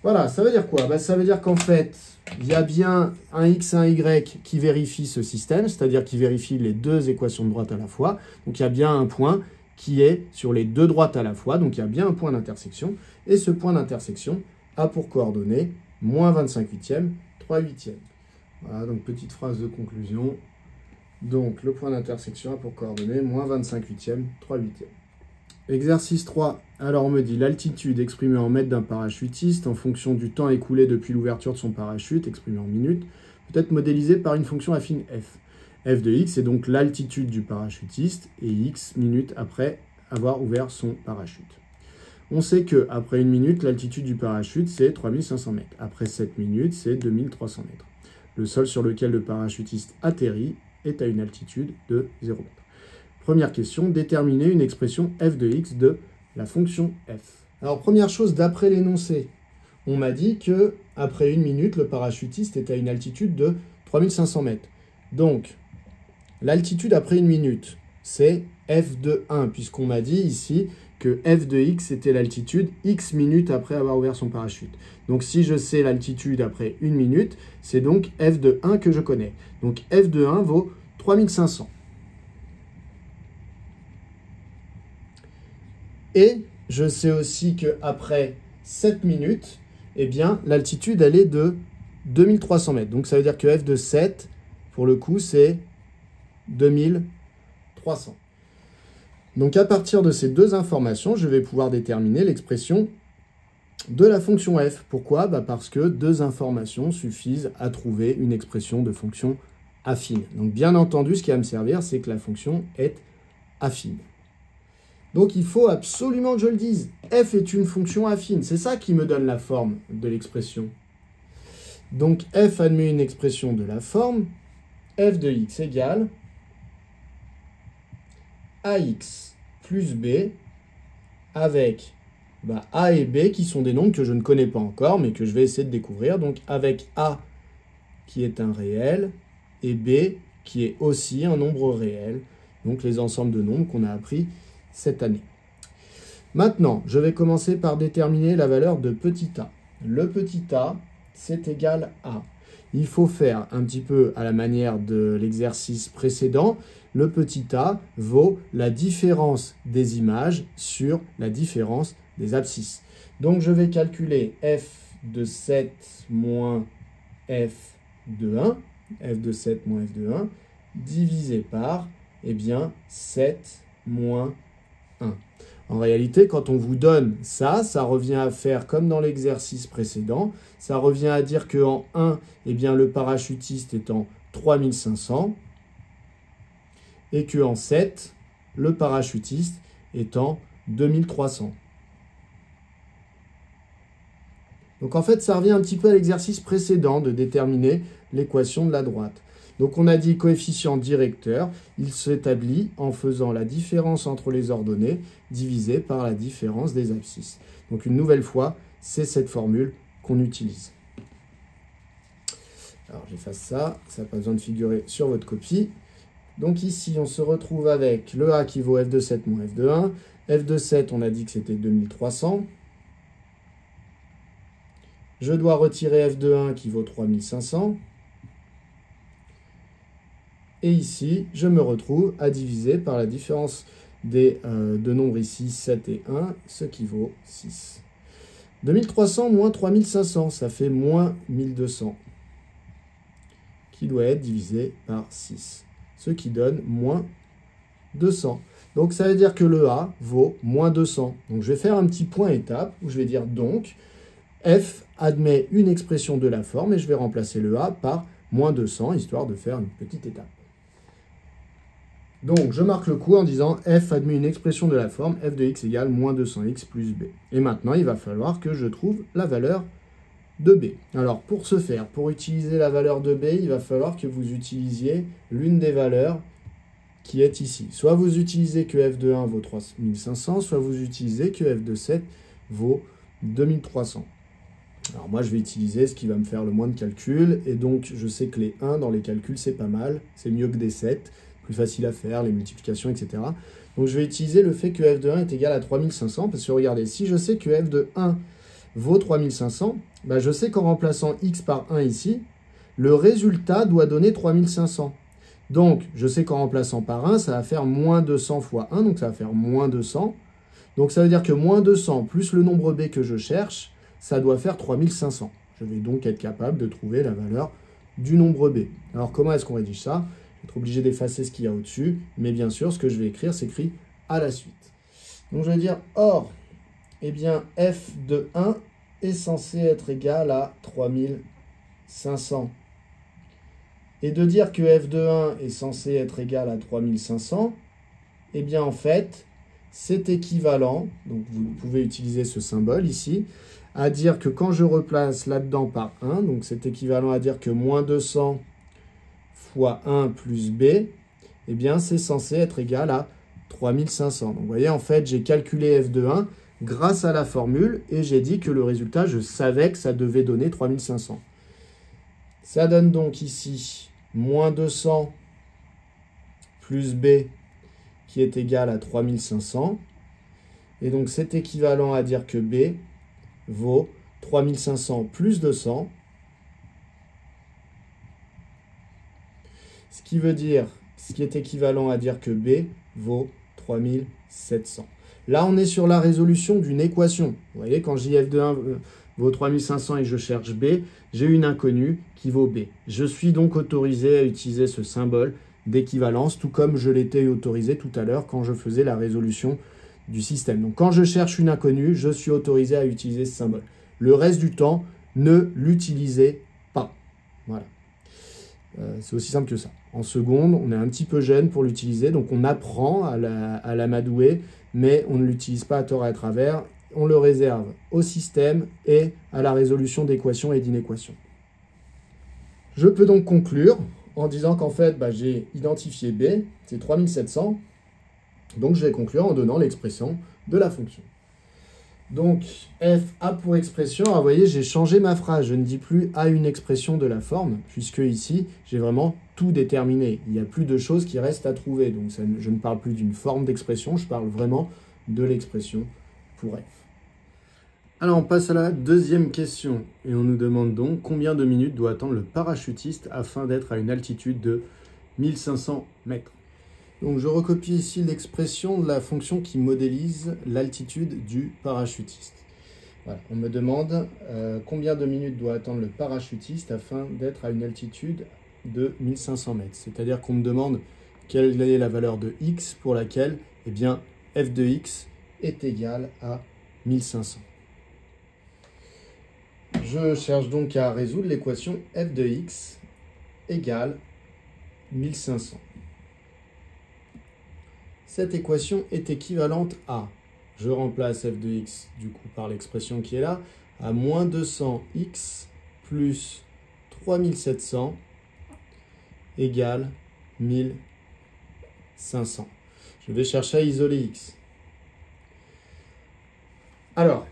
Voilà, ça veut dire quoi? Ça veut dire qu'en fait, il y a bien un x et un y qui vérifient ce système, c'est-à-dire qui vérifient les deux équations de droite à la fois. Donc il y a bien un point qui est sur les deux droites à la fois, donc il y a bien un point d'intersection, et ce point d'intersection a pour coordonnées moins 25/8, 3/8. Voilà, donc petite phrase de conclusion. Donc le point d'intersection a pour coordonnées moins 25/8, 3/8. Exercice 3. Alors on me dit l'altitude exprimée en mètres d'un parachutiste en fonction du temps écoulé depuis l'ouverture de son parachute, exprimée en minutes, peut être modélisée par une fonction affine f. F de x est donc l'altitude du parachutiste et x minutes après avoir ouvert son parachute. On sait qu'après 1 minute, l'altitude du parachute, c'est 3500 mètres. Après 7 minutes, c'est 2300 mètres. Le sol sur lequel le parachutiste atterrit est à une altitude de 0 mètres. Première question, déterminer une expression f de x de la fonction f. Alors, première chose, d'après l'énoncé, on m'a dit que après 1 minute, le parachutiste est à une altitude de 3500 mètres. Donc, l'altitude après 1 minute, c'est f de 1, puisqu'on m'a dit ici que f de x était l'altitude x minutes après avoir ouvert son parachute. Donc, si je sais l'altitude après 1 minute, c'est donc f de 1 que je connais. Donc, f de 1 vaut 3500. Et je sais aussi qu'après 7 minutes, eh bien, l'altitude, elle est de 2300 mètres. Donc, ça veut dire que f de 7, pour le coup, c'est 2300. Donc, à partir de ces deux informations, je vais pouvoir déterminer l'expression de la fonction f. Pourquoi? Parce que deux informations suffisent à trouver une expression de fonction affine. Donc, bien entendu, ce qui va me servir, c'est que la fonction est affine. Donc, il faut absolument que je le dise. F est une fonction affine. C'est ça qui me donne la forme de l'expression. Donc, f admet une expression de la forme f de x égale ax plus b avec a et b qui sont des nombres que je ne connais pas encore, mais que je vais essayer de découvrir. Donc, avec a qui est un réel et b qui est aussi un nombre réel. Donc, les ensembles de nombres qu'on a appris cette année. Maintenant, je vais commencer par déterminer la valeur de petit a. Le petit a, c'est égal à. Il faut faire un petit peu à la manière de l'exercice précédent. Le petit a vaut la différence des images sur la différence des abscisses. Donc, je vais calculer f de 7 moins f de 1, f de 7 moins f de 1, divisé par, 7 moins 1. En réalité, quand on vous donne ça, ça revient à faire comme dans l'exercice précédent. Ça revient à dire qu'en 1, le parachutiste est en 3500 et qu'en 7, le parachutiste est en 2300. Donc en fait, ça revient un petit peu à l'exercice précédent de déterminer l'équation de la droite. Donc on a dit coefficient directeur, il s'établit en faisant la différence entre les ordonnées divisée par la différence des abscisses. Donc une nouvelle fois, c'est cette formule qu'on utilise. Alors j'efface ça, ça n'a pas besoin de figurer sur votre copie. Donc ici, on se retrouve avec le a qui vaut f de 7 moins f de 1. f de 7, on a dit que c'était 2300. Je dois retirer f de 1 qui vaut 3500. Et ici, je me retrouve à diviser par la différence des deux nombres ici, 7 et 1, ce qui vaut 6. 2300 moins 3500, ça fait moins 1200, qui doit être divisé par 6, ce qui donne moins 200. Donc ça veut dire que le a vaut moins 200. Donc je vais faire un petit point étape où je vais dire donc, f admet une expression de la forme et je vais remplacer le a par moins 200, histoire de faire une petite étape. Donc, je marque le coup en disant f admet une expression de la forme f de x égale moins 200x plus b. Et maintenant, il va falloir que je trouve la valeur de b. Alors, pour ce faire, pour utiliser la valeur de b, il va falloir que vous utilisiez l'une des valeurs qui est ici. Soit vous utilisez que f de 1 vaut 3500, soit vous utilisez que f de 7 vaut 2300. Alors moi, je vais utiliser ce qui va me faire le moins de calculs. Et donc, je sais que les 1 dans les calculs, c'est pas mal. C'est mieux que des 7. Plus facile à faire, les multiplications, etc. Donc, je vais utiliser le fait que f de 1 est égal à 3500. Parce que regardez, si je sais que f de 1 vaut 3500, je sais qu'en remplaçant x par 1 ici, le résultat doit donner 3500. Donc, je sais qu'en remplaçant par 1, ça va faire moins 200 fois 1. Donc, ça va faire moins 200. Donc, ça veut dire que moins 200 plus le nombre b que je cherche, ça doit faire 3500. Je vais donc être capable de trouver la valeur du nombre b. Alors, comment est-ce qu'on rédige ça? Je vais être obligé d'effacer ce qu'il y a au-dessus, mais bien sûr, ce que je vais écrire, c'est écrit à la suite. Donc, je vais dire, or, f de 1 est censé être égal à 3500. Et de dire que f de 1 est censé être égal à 3500, en fait, c'est équivalent, donc vous pouvez utiliser ce symbole ici, à dire que quand je replace là-dedans par 1, donc c'est équivalent à dire que moins 200 fois 1 plus b, eh bien c'est censé être égal à 3500. Donc vous voyez, en fait, j'ai calculé f de 1 grâce à la formule et j'ai dit que le résultat, je savais que ça devait donner 3500. Ça donne donc ici moins 200 plus b qui est égal à 3500. Et donc c'est équivalent à dire que b vaut 3500 plus 200. Ce qui veut dire, ce qui est équivalent à dire que b vaut 3700. Là, on est sur la résolution d'une équation. Vous voyez, quand j f de 1 vaut 3500 et que je cherche b, j'ai une inconnue qui vaut b. Je suis donc autorisé à utiliser ce symbole d'équivalence, tout comme je l'étais autorisé tout à l'heure quand je faisais la résolution du système. Donc, quand je cherche une inconnue, je suis autorisé à utiliser ce symbole. Le reste du temps, ne l'utilisez pas. Voilà. C'est aussi simple que ça. En seconde, on est un petit peu jeune pour l'utiliser, donc on apprend à l'amadouer, mais on ne l'utilise pas à tort et à travers. On le réserve au système et à la résolution d'équations et d'inéquations. Je peux donc conclure en disant qu'en fait, j'ai identifié B, c'est 3700. Donc je vais conclure en donnant l'expression de la fonction. Donc f a pour expression, vous voyez, j'ai changé ma phrase. Je ne dis plus a une expression de la forme, puisque ici, j'ai vraiment tout déterminé. Il n'y a plus de choses qui restent à trouver. Donc je ne parle plus d'une forme d'expression, je parle vraiment de l'expression pour f. Alors on passe à la deuxième question. Et on nous demande donc combien de minutes doit attendre le parachutiste afin d'être à une altitude de 1500 mètres. Donc je recopie ici l'expression de la fonction qui modélise l'altitude du parachutiste. Voilà, on me demande combien de minutes doit attendre le parachutiste afin d'être à une altitude de 1500 mètres. C'est-à-dire qu'on me demande quelle est la valeur de x pour laquelle eh bien, f de x est égal à 1500. Je cherche donc à résoudre l'équation f de x égale 1500. Cette équation est équivalente à, je remplace f de x du coup par l'expression qui est là, à moins 200x plus 3700 égale 1500. Je vais chercher à isoler x. Alors,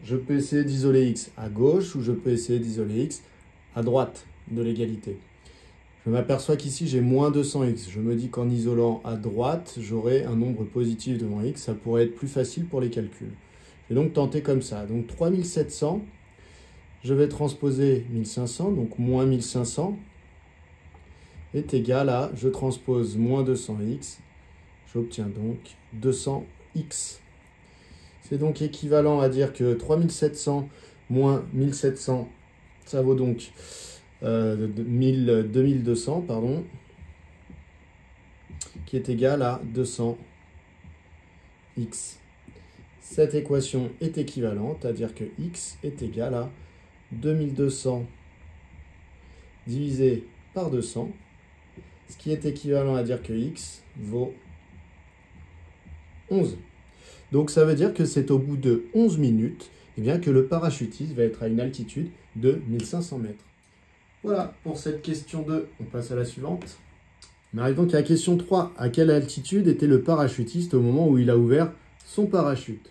je peux essayer d'isoler x à gauche ou je peux essayer d'isoler x à droite de l'égalité. Je m'aperçois qu'ici, j'ai moins 200x. Je me dis qu'en isolant à droite, j'aurai un nombre positif devant x. Ça pourrait être plus facile pour les calculs. Je vais donc tenter comme ça. Donc 3700, je vais transposer 1500, donc moins 1500 est égal à, je transpose moins 200x. J'obtiens donc 200x. C'est donc équivalent à dire que 3700 moins 1700, ça vaut donc 2200, pardon, qui est égal à 200x. Cette équation est équivalente à dire que x est égal à 2200 divisé par 200, ce qui est équivalent à dire que x vaut 11. Donc ça veut dire que c'est au bout de 11 minutes eh bien, que le parachutiste va être à une altitude de 1500 mètres. Voilà pour cette question 2. On passe à la suivante. On arrive donc à la question 3. À quelle altitude était le parachutiste au moment où il a ouvert son parachute?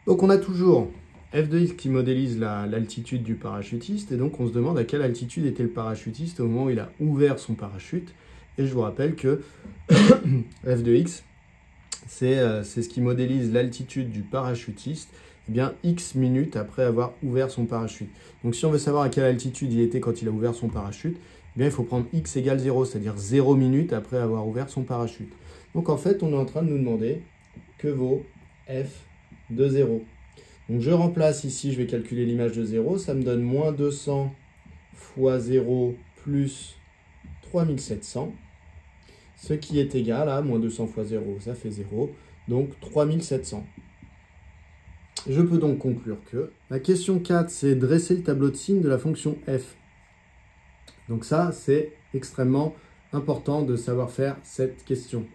Donc on a toujours f de x qui modélise l'altitude du parachutiste. Et donc on se demande à quelle altitude était le parachutiste au moment où il a ouvert son parachute. Et je vous rappelle que f de x, c'est ce qui modélise l'altitude du parachutiste, eh bien x minutes après avoir ouvert son parachute. Donc si on veut savoir à quelle altitude il était quand il a ouvert son parachute, eh bien il faut prendre x égale 0, c'est-à-dire 0 minutes après avoir ouvert son parachute. Donc en fait, on est en train de nous demander que vaut f de 0. Donc je remplace ici, je vais calculer l'image de 0, ça me donne moins 200 fois 0 plus 3700. Ce qui est égal à moins 200 fois 0, ça fait 0, donc 3700. Je peux donc conclure que la question 4, c'est dresser le tableau de signes de la fonction f. Donc ça, c'est extrêmement important de savoir faire cette question.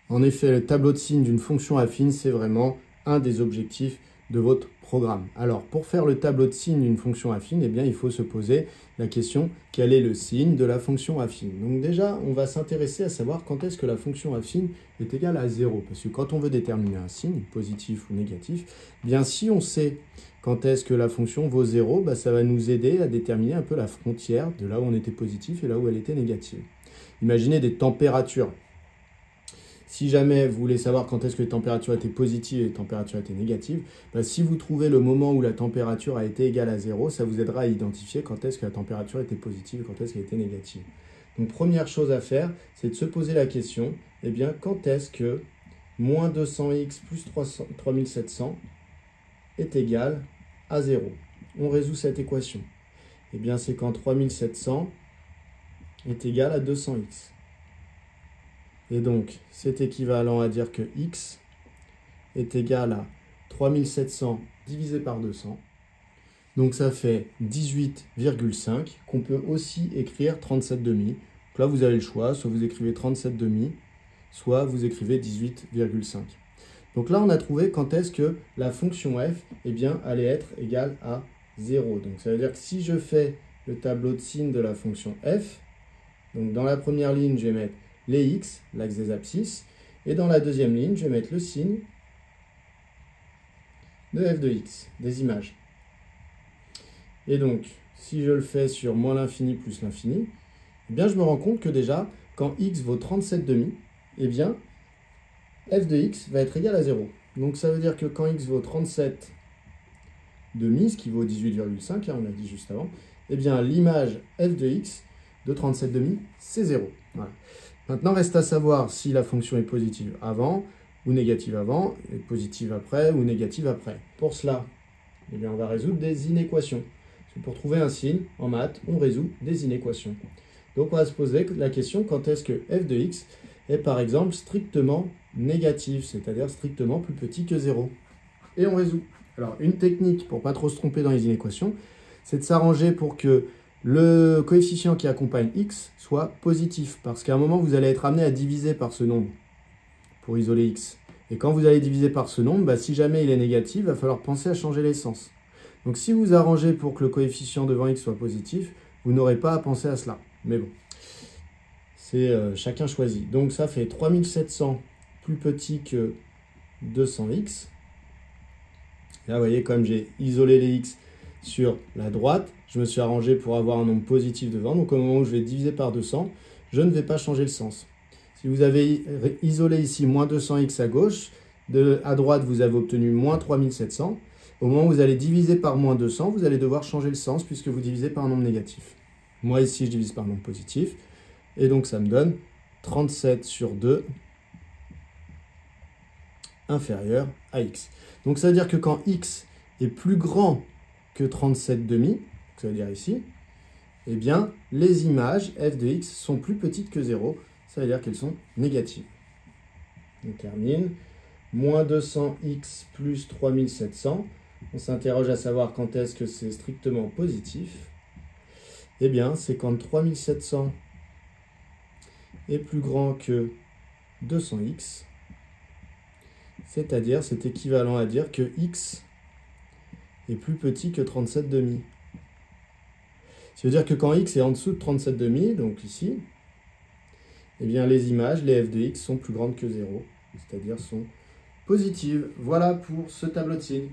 En effet, le tableau de signes d'une fonction affine, c'est vraiment un des objectifs de votre programme. Alors, pour faire le tableau de signes d'une fonction affine, eh bien, il faut se poser la question quel est le signe de la fonction affine. Donc déjà, on va s'intéresser à savoir quand est-ce que la fonction affine est égale à 0. Parce que quand on veut déterminer un signe, positif ou négatif, eh bien, si on sait quand est-ce que la fonction vaut 0, bah, ça va nous aider à déterminer un peu la frontière de là où on était positif et là où elle était négative. Imaginez des températures. Si jamais vous voulez savoir quand est-ce que les températures étaient positives et les températures étaient négatives, bah, si vous trouvez le moment où la température a été égale à 0, ça vous aidera à identifier quand est-ce que la température était positive et quand est-ce qu'elle était négative. Donc première chose à faire, c'est de se poser la question, eh bien, quand est-ce que moins 200x plus 3700 est égal à 0. On résout cette équation. Eh bien, c'est quand 3700 est égal à 200x. Et donc, c'est équivalent à dire que x est égal à 3700 divisé par 200. Donc, ça fait 18,5 qu'on peut aussi écrire 37,5. Donc là, vous avez le choix. Soit vous écrivez 37,5, soit vous écrivez 18,5. Donc là, on a trouvé quand est-ce que la fonction f, eh bien, allait être égale à 0. Donc, ça veut dire que si je fais le tableau de signes de la fonction f, donc dans la première ligne, je vais mettre les x, l'axe des abscisses, et dans la deuxième ligne, je vais mettre le signe de f de x, des images. Et donc, si je le fais sur moins l'infini plus l'infini, eh bien, je me rends compte que déjà, quand x vaut 37,5, eh bien, f de x va être égal à 0. Donc, ça veut dire que quand x vaut 37,5, ce qui vaut 18,5, on l'a dit juste avant, eh bien, l'image f de x de 37,5, c'est 0. Voilà. Maintenant, reste à savoir si la fonction est positive avant ou négative avant, et positive après ou négative après. Pour cela, eh bien, on va résoudre des inéquations. Pour trouver un signe, en maths, on résout des inéquations. Donc, on va se poser la question, quand est-ce que f de x est, par exemple, strictement négative, c'est-à-dire strictement plus petit que 0. Et on résout. Alors, une technique, pour ne pas trop se tromper dans les inéquations, c'est de s'arranger pour que le coefficient qui accompagne x soit positif. Parce qu'à un moment, vous allez être amené à diviser par ce nombre pour isoler x. Et quand vous allez diviser par ce nombre, bah, si jamais il est négatif, il va falloir penser à changer les sens. Donc si vous arrangez pour que le coefficient devant x soit positif, vous n'aurez pas à penser à cela. Mais bon, c'est chacun choisit. Donc ça fait 3700 plus petit que 200x. Là, vous voyez, comme j'ai isolé les x sur la droite, je me suis arrangé pour avoir un nombre positif devant. Donc au moment où je vais diviser par 200, je ne vais pas changer le sens. Si vous avez isolé ici moins 200x à gauche, à droite, vous avez obtenu moins 3700. Au moment où vous allez diviser par moins 200, vous allez devoir changer le sens puisque vous divisez par un nombre négatif. Moi, ici, je divise par un nombre positif. Et donc, ça me donne 37 sur 2 inférieur à x. Donc, ça veut dire que quand x est plus grand que 37,5, ça veut dire ici, eh bien, les images f de x sont plus petites que 0. Ça veut dire qu'elles sont négatives. On termine. Moins 200x plus 3700. On s'interroge à savoir quand est-ce que c'est strictement positif. Eh bien, c'est quand 3700 est plus grand que 200x. C'est-à-dire, c'est équivalent à dire que x est plus petit que 37,5. Ça veut dire que quand x est en dessous de 37,5, donc ici, eh bien les images, les f de x, sont plus grandes que 0, c'est-à-dire sont positives. Voilà pour ce tableau de signes.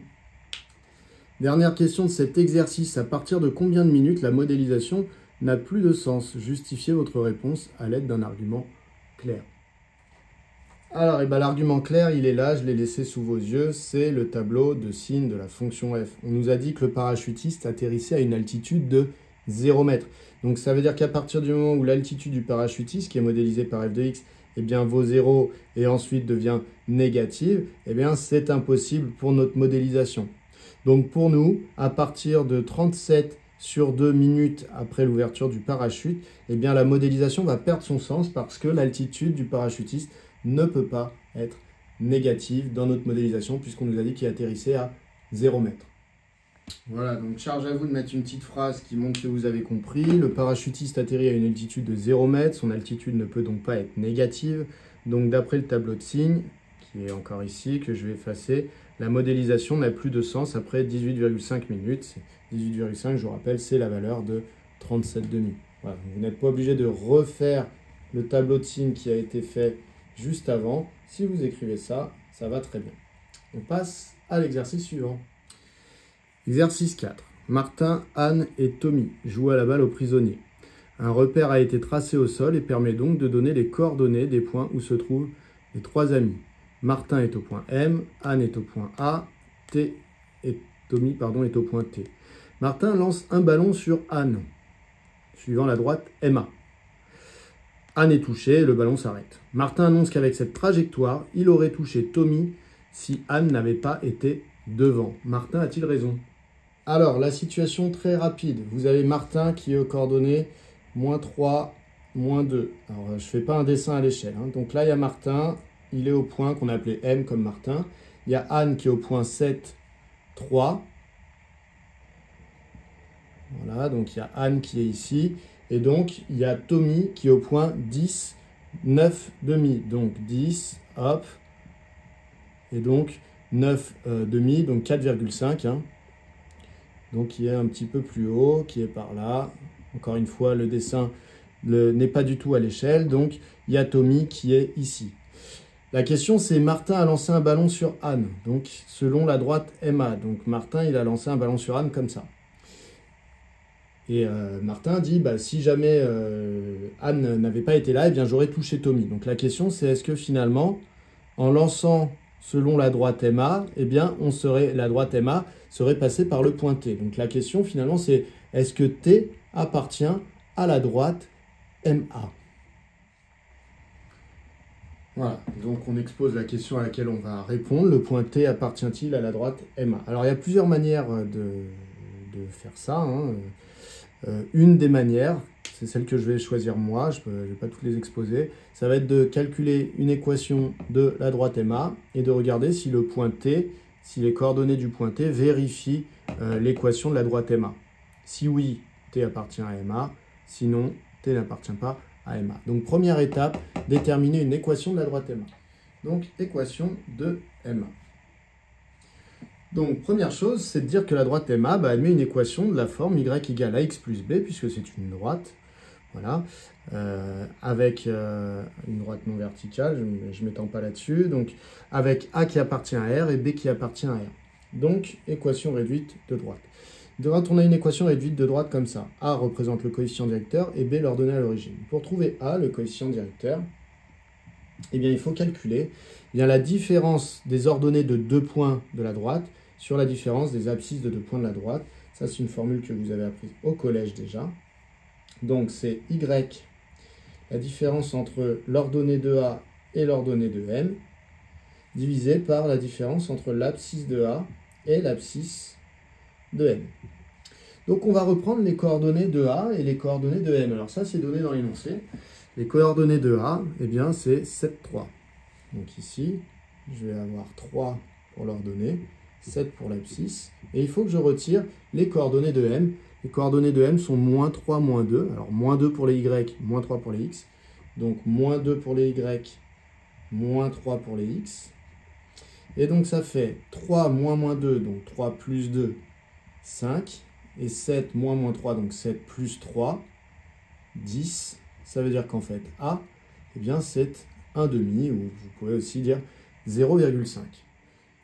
Dernière question de cet exercice. À partir de combien de minutes la modélisation n'a plus de sens? Justifiez votre réponse à l'aide d'un argument clair. Alors, l'argument clair, il est là, je l'ai laissé sous vos yeux, c'est le tableau de signes de la fonction f. On nous a dit que le parachutiste atterrissait à une altitude de 0 m. Donc ça veut dire qu'à partir du moment où l'altitude du parachutiste, qui est modélisée par f de x, eh bien, vaut 0 et ensuite devient négative, eh bien, c'est impossible pour notre modélisation. Donc pour nous, à partir de 37 sur 2 minutes après l'ouverture du parachute, eh bien, la modélisation va perdre son sens parce que l'altitude du parachutiste ne peut pas être négative dans notre modélisation puisqu'on nous a dit qu'il atterrissait à 0 m. Voilà, donc charge à vous de mettre une petite phrase qui montre que vous avez compris. Le parachutiste atterrit à une altitude de 0 m, son altitude ne peut donc pas être négative. Donc d'après le tableau de signes, qui est encore ici, que je vais effacer, la modélisation n'a plus de sens après 18,5 minutes. 18,5, je vous rappelle, c'est la valeur de 37,5. Voilà, vous n'êtes pas obligé de refaire le tableau de signes qui a été fait juste avant. Si vous écrivez ça, ça va très bien. On passe à l'exercice suivant. Exercice 4. Martin, Anne et Tommy jouent à la balle aux prisonniers. Un repère a été tracé au sol et permet donc de donner les coordonnées des points où se trouvent les trois amis. Martin est au point M, Anne est au point A, Tommy est au point T. Martin lance un ballon sur Anne, suivant la droite MA. Anne est touchée et le ballon s'arrête. Martin annonce qu'avec cette trajectoire, il aurait touché Tommy si Anne n'avait pas été devant. Martin a-t-il raison? Alors, la situation très rapide. Vous avez Martin qui est aux coordonnées -3, -2. Alors, je ne fais pas un dessin à l'échelle. Donc là, il y a Martin. Il est au point qu'on a appelé M comme Martin. Il y a Anne qui est au point 7, 3. Voilà, donc il y a Anne qui est ici. Et donc, il y a Tommy qui est au point 10, 9,5. Donc 10, hop. Et donc 9,5, donc 4,5. Donc qui est un petit peu plus haut, qui est par là. Encore une fois, le dessin n'est pas du tout à l'échelle. Donc il y a Tommy qui est ici. La question, c'est Martin a lancé un ballon sur Anne, donc selon la droite MA. Donc Martin, il a lancé un ballon sur Anne comme ça. Et Martin dit, si jamais Anne n'avait pas été là, eh bien j'aurais touché Tommy. Donc la question, c'est est-ce que finalement, en lançant selon la droite MA, eh bien la droite MA serait passée par le point T. Donc la question finalement, c'est est-ce que T appartient à la droite MA? Voilà, donc on expose la question à laquelle on va répondre. Le point T appartient-il à la droite MA? Alors il y a plusieurs manières de faire ça. Une des manières, c'est celle que je vais choisir moi, je ne vais pas toutes les exposer, ça va être de calculer une équation de la droite MA et de regarder si le point T, si les coordonnées du point T vérifient l'équation de la droite MA. Si oui, T appartient à MA, sinon T n'appartient pas à MA. Donc première étape, déterminer une équation de la droite MA. Donc équation de MA. Donc première chose, c'est de dire que la droite MA admet une équation de la forme y égale ax plus b, puisque c'est une droite, voilà, avec une droite non verticale, je ne m'étends pas là-dessus, donc avec A qui appartient à R et B qui appartient à R. Donc équation réduite de droite. De droite, on a une équation réduite de droite comme ça. A représente le coefficient directeur et B l'ordonnée à l'origine. Pour trouver A, le coefficient directeur, eh bien, il faut calculer la différence des ordonnées de deux points de la droite sur la différence des abscisses de deux points de la droite. Ça, c'est une formule que vous avez apprise au collège déjà. Donc, c'est Y, la différence entre l'ordonnée de A et l'ordonnée de M, divisé par la différence entre l'abscisse de A et l'abscisse de M. Donc on va reprendre les coordonnées de A et les coordonnées de M. Alors ça, c'est donné dans l'énoncé. Les coordonnées de A, eh bien c'est 7, 3. Donc ici, je vais avoir 3 pour l'ordonnée, 7 pour l'abscisse. Et il faut que je retire les coordonnées de M. Les coordonnées de M sont -3, -2. Alors -2 pour les Y, -3 pour les X. Donc -2 pour les Y, -3 pour les X. Et donc ça fait 3 moins -2, donc 3 plus 2, 5. Et 7 moins -3, donc 7 plus 3, 10. Ça veut dire qu'en fait, A, eh bien, c'est 1,5, ou vous pouvez aussi dire 0,5.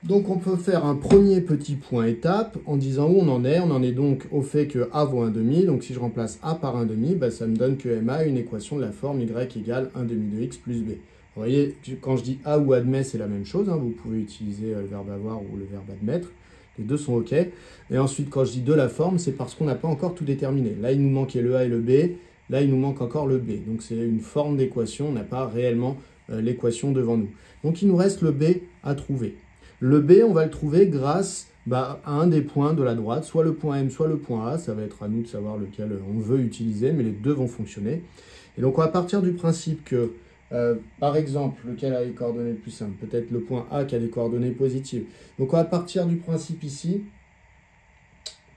Donc on peut faire un premier petit point étape en disant où on en est. On en est donc au fait que A vaut 1,5. Donc si je remplace A par 1,5, ça me donne que MA a une équation de la forme Y égale 1,5 de X plus B. Vous voyez, quand je dis A ou admet, c'est la même chose. Vous pouvez utiliser le verbe avoir ou le verbe admettre. Les deux sont OK. Et ensuite, quand je dis de la forme, c'est parce qu'on n'a pas encore tout déterminé. Là, il nous manquait le A et le B. Là, il nous manque encore le B. Donc, c'est une forme d'équation. On n'a pas réellement l'équation devant nous. Donc, il nous reste le B à trouver. Le B, on va le trouver grâce à un des points de la droite, soit le point M, soit le point A. Ça va être à nous de savoir lequel on veut utiliser, mais les deux vont fonctionner. Et donc, on va partir du principe que par exemple, lequel a les coordonnées le plus simples? Peut-être le point A qui a des coordonnées positives. Donc on va partir du principe ici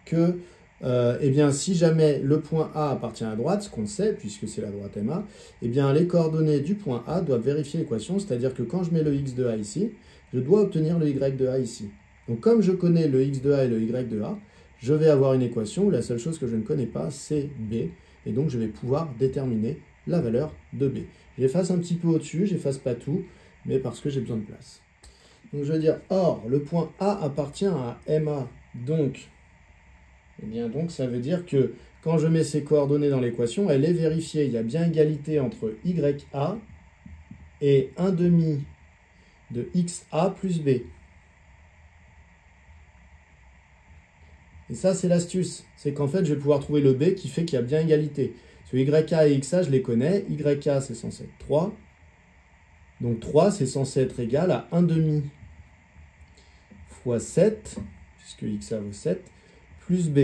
que eh bien, si jamais le point A appartient à droite, ce qu'on sait puisque c'est la droite MA, eh bien, les coordonnées du point A doivent vérifier l'équation, c'est-à-dire que quand je mets le X de A ici, je dois obtenir le Y de A ici. Donc comme je connais le x de a et le y de a, je vais avoir une équation où la seule chose que je ne connais pas, c'est b. Et donc je vais pouvoir déterminer la valeur de b. J'efface un petit peu au-dessus, j'efface pas tout, mais parce que j'ai besoin de place. Donc je vais dire, or, le point A appartient à MA. Donc, eh bien, donc ça veut dire que quand je mets ces coordonnées dans l'équation, elle est vérifiée. Il y a bien égalité entre YA et 1 demi de XA plus B. Et ça, c'est l'astuce. C'est qu'en fait, je vais pouvoir trouver le B qui fait qu'il y a bien égalité. Parce que YA et XA, je les connais. YA, c'est censé être 3. Donc 3, c'est censé être égal à 1 demi fois 7, puisque XA vaut 7, plus B.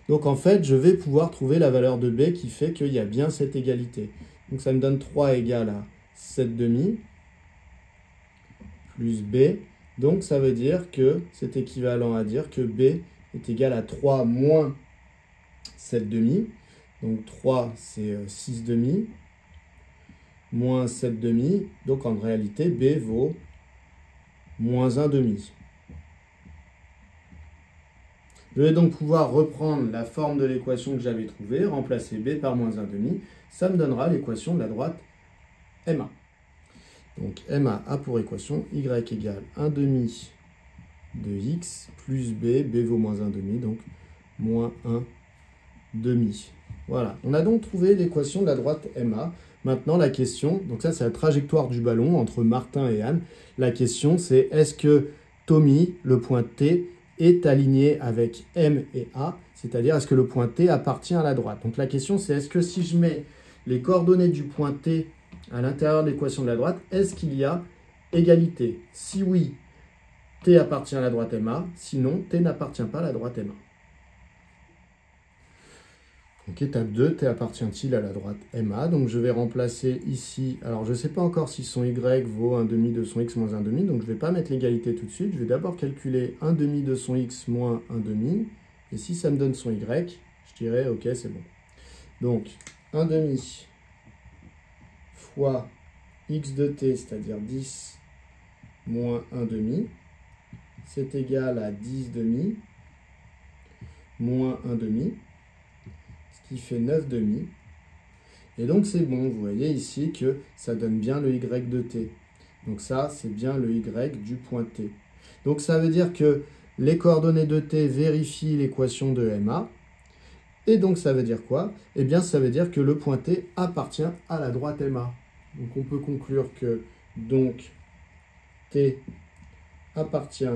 Donc en fait, je vais pouvoir trouver la valeur de B qui fait qu'il y a bien cette égalité. Donc ça me donne 3 égale à 7 demi plus B. Donc ça veut dire que c'est équivalent à dire que B est égal à 3 moins 7 demi. Donc 3 c'est 6 demi moins 7 demi. Donc en réalité B vaut moins 1 demi. Je vais donc pouvoir reprendre la forme de l'équation que j'avais trouvée, remplacer B par moins 1 demi. Ça me donnera l'équation de la droite MA. Donc MA a pour équation y égale 1 demi de x plus B, B vaut moins 1 demi, donc moins 1 demi. Voilà, on a donc trouvé l'équation de la droite MA. Maintenant la question, donc ça c'est la trajectoire du ballon entre Martin et Anne. La question c'est est-ce que Tommy, le point T, est aligné avec M et A, c'est-à-dire est-ce que le point T appartient à la droite. Donc la question c'est est-ce que si je mets les coordonnées du point T à l'intérieur de l'équation de la droite, est-ce qu'il y a égalité? Si oui, T appartient à la droite MA, sinon T n'appartient pas à la droite MA. Donc étape 2, T appartient-il à la droite MA? Donc je vais remplacer ici, alors je ne sais pas encore si son Y vaut 1 demi de son X moins 1 demi, donc je ne vais pas mettre l'égalité tout de suite, je vais d'abord calculer 1 demi de son X moins 1 demi, et si ça me donne son Y, je dirais ok c'est bon. Donc 1 demi fois X de T, c'est-à-dire 10 moins 1 demi, c'est égal à 10 demi moins 1 demi, qui fait 9 demi. Et donc c'est bon, vous voyez ici que ça donne bien le Y de T. Donc ça, c'est bien le Y du point T. Donc ça veut dire que les coordonnées de T vérifient l'équation de MA. Et donc ça veut dire quoi? Eh bien ça veut dire que le point T appartient à la droite MA. Donc on peut conclure que donc T appartient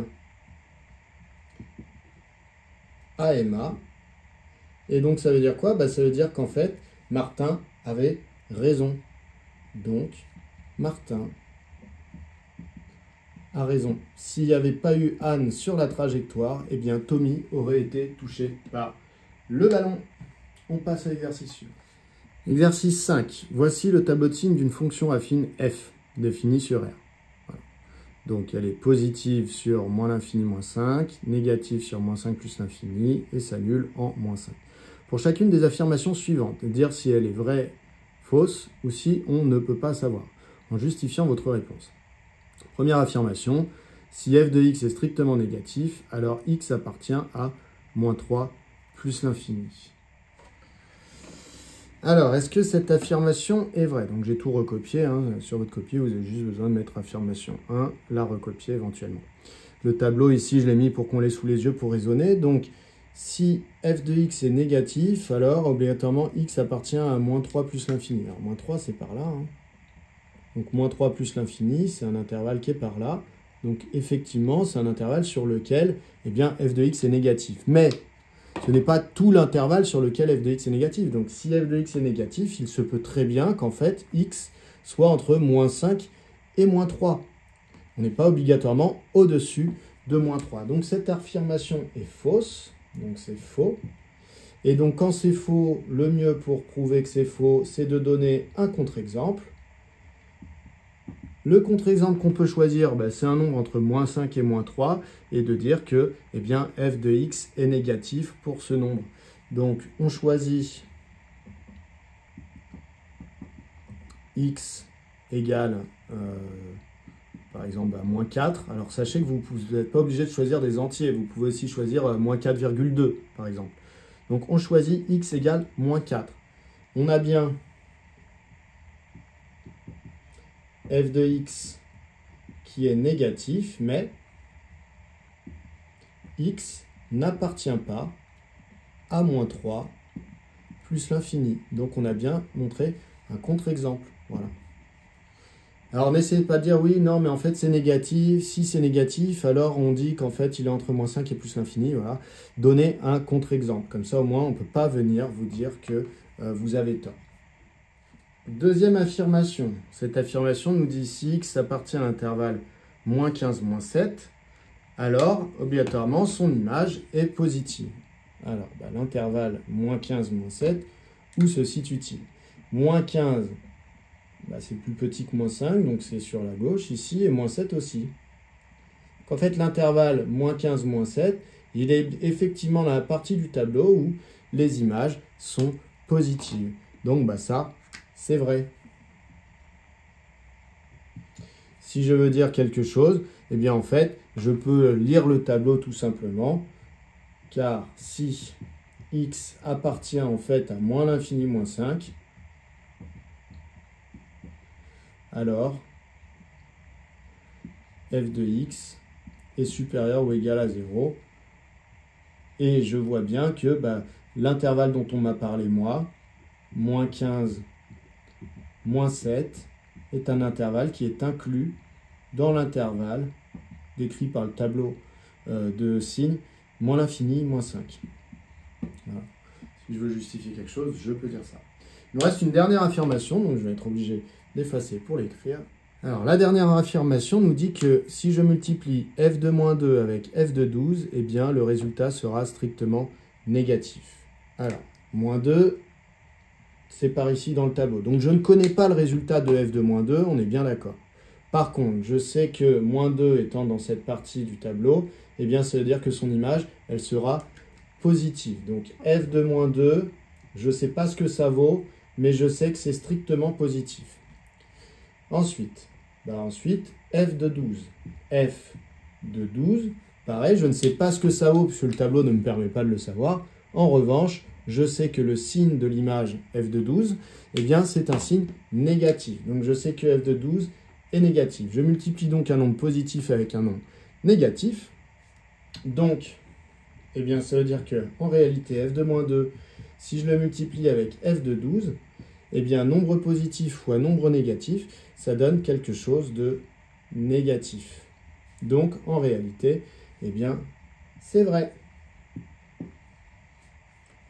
à MA. Et donc, ça veut dire quoi? Ça veut dire qu'en fait, Martin avait raison. Donc, Martin a raison. S'il n'y avait pas eu Anne sur la trajectoire, eh bien, Tommy aurait été touché par le ballon. On passe à l'exercice suivant. Exercice 5. Voici le tableau de signes d'une fonction affine f, définie sur R. Voilà. Donc, elle est positive sur moins l'infini moins 5, négative sur moins 5 plus l'infini, et s'annule en moins 5. Pour chacune des affirmations suivantes, dire si elle est vraie, fausse, ou si on ne peut pas savoir, en justifiant votre réponse. Première affirmation, si f de x est strictement négatif, alors x appartient à moins 3 plus l'infini. Alors, est-ce que cette affirmation est vraie? Donc j'ai tout recopié, sur votre copie, vous avez juste besoin de mettre affirmation 1, la recopier éventuellement. Le tableau ici, je l'ai mis pour qu'on l'ait sous les yeux pour raisonner, donc si f de x est négatif, alors obligatoirement x appartient à moins 3 plus l'infini. Alors moins 3 c'est par là. Donc moins 3 plus l'infini, c'est un intervalle qui est par là. Donc effectivement, c'est un intervalle sur lequel eh bien, f de x est négatif. Mais ce n'est pas tout l'intervalle sur lequel f de x est négatif. Donc si f de x est négatif, il se peut très bien qu'en fait x soit entre moins 5 et moins 3. On n'est pas obligatoirement au-dessus de moins 3. Donc cette affirmation est fausse. Donc c'est faux. Et donc quand c'est faux, le mieux pour prouver que c'est faux, c'est de donner un contre-exemple. Le contre-exemple qu'on peut choisir, c'est un nombre entre moins 5 et moins 3, et de dire que eh bien, f de x est négatif pour ce nombre. Donc on choisit x égale par exemple moins 4. Alors sachez que vous n'êtes pas obligé de choisir des entiers, vous pouvez aussi choisir moins 4,2 par exemple. Donc on choisit x égale moins 4. On a bien f de x qui est négatif, mais x n'appartient pas à moins 3 plus l'infini. Donc on a bien montré un contre-exemple. Voilà. Alors n'essayez pas de dire oui, non, mais en fait c'est négatif. Si c'est négatif, alors on dit qu'en fait il est entre moins 5 et plus l'infini. Voilà. Donnez un contre-exemple. Comme ça au moins on ne peut pas venir vous dire que vous avez tort. Deuxième affirmation. Cette affirmation nous dit si x appartient à l'intervalle moins 15, moins 7, alors obligatoirement son image est positive. Alors l'intervalle moins 15, moins 7, où se situe-t-il? Moins 15, c'est plus petit que moins 5, donc c'est sur la gauche ici, et moins 7 aussi. Donc, en fait, l'intervalle moins 15, moins 7, il est effectivement dans la partie du tableau où les images sont positives. Donc ça, c'est vrai. Si je veux dire quelque chose, eh bien en fait, je peux lire le tableau tout simplement, car si x appartient en fait à moins l'infini moins 5, alors f de x est supérieur ou égal à 0. Et je vois bien que l'intervalle dont on m'a parlé moi, moins 15, moins 7, est un intervalle qui est inclus dans l'intervalle décrit par le tableau de signes, moins l'infini, moins 5. Voilà. Si je veux justifier quelque chose, je peux dire ça. Il me reste une dernière affirmation, donc je vais être obligé d'effacer pour l'écrire. Alors, la dernière affirmation nous dit que si je multiplie f de moins 2 avec f de 12, eh bien, le résultat sera strictement négatif. Alors, moins 2, c'est par ici dans le tableau. Donc, je ne connais pas le résultat de f de moins 2, on est bien d'accord. Par contre, je sais que moins 2 étant dans cette partie du tableau, eh bien, ça veut dire que son image, elle sera positive. Donc, f de moins 2, je ne sais pas ce que ça vaut, mais je sais que c'est strictement positif. Ensuite, f de 12. f de 12, pareil, je ne sais pas ce que ça vaut, puisque le tableau ne me permet pas de le savoir. En revanche, je sais que le signe de l'image f de 12, eh bien, c'est un signe négatif. Donc, je sais que f de 12 est négatif. Je multiplie donc un nombre positif avec un nombre négatif. Donc, eh bien, ça veut dire que en réalité, f de moins 2, si je le multiplie avec f de 12, eh bien, nombre positif fois nombre négatif, ça donne quelque chose de négatif. Donc, en réalité, eh bien, c'est vrai.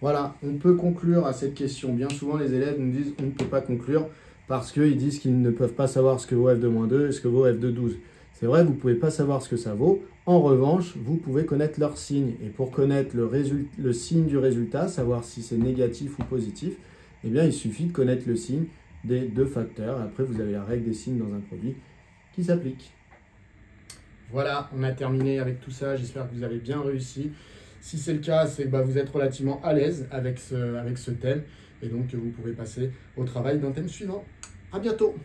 Voilà, on peut conclure à cette question. Bien souvent, les élèves nous disent on ne peut pas conclure parce qu'ils disent qu'ils ne peuvent pas savoir ce que vaut f de moins 2 et ce que vaut f de 12. C'est vrai, vous ne pouvez pas savoir ce que ça vaut. En revanche, vous pouvez connaître leur signe. Et pour connaître le signe du résultat, savoir si c'est négatif ou positif, eh bien, il suffit de connaître le signe des deux facteurs. Après, vous avez la règle des signes dans un produit qui s'applique. Voilà, on a terminé avec tout ça. J'espère que vous avez bien réussi. Si c'est le cas, c'est que vous êtes relativement à l'aise avec ce thème. Et donc, vous pouvez passer au travail d'un thème suivant. À bientôt!